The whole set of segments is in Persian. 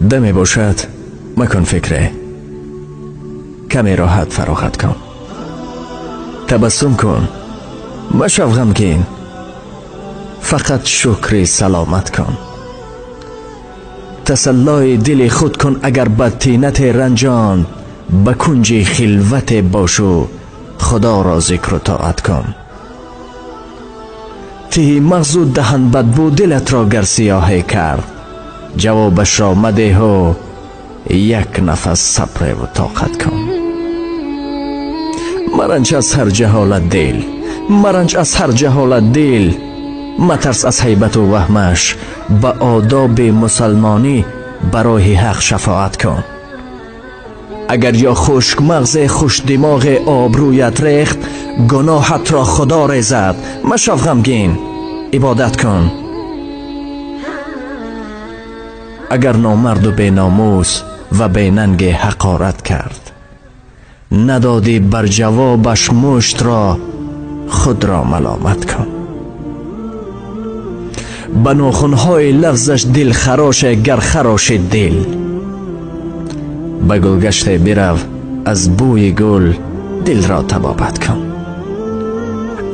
دمی باشد مکن فکره، کمی راحت فراغت کن، تبسم کن، مشو غمگین، فقط شکر سلامت کن. تسلای دل خود کن اگر بدطینت رنجان، به کنج خلوت باشو خدا را ذکر و طاعت کن. ته مغز و دهن بدبو دلت را گر سیاهی کرد، جوابش را مده و یک نفس صبر و طاقت کن. مرنج از هر جهالت دل، مرنج از هر جهالت دل، مترس از هیبت و وهمش، به آداب مسلمانی برای حق شفاعت کن. اگر یا خشک مغز خوش دماغ آبرویت ریخت، گناهت را خدا ریزد، مشو غمگین، عبادت کن. اگر نامرد و بی ناموس و بی ننگ حقارت کرد، ندادی بر جوابش مشت را، خود را ملامت کن. به ناخنهای لفظش دل خراش گر خراش دل، به گلگشت برو از بوی گل دل را طبابت کن.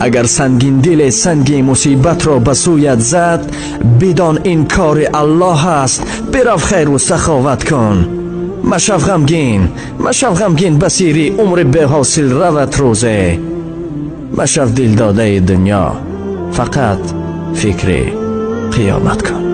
اگر سنگین دل سنگی مصیبت را به سویت زد، بدان این کار الله است، برو خیر و سخاوت کن. مشو غمگین، مشو غمگین، بسیری عمر به حاصل روت روزه. مشو دل داده دنیا، فقط فکر قیامت کن.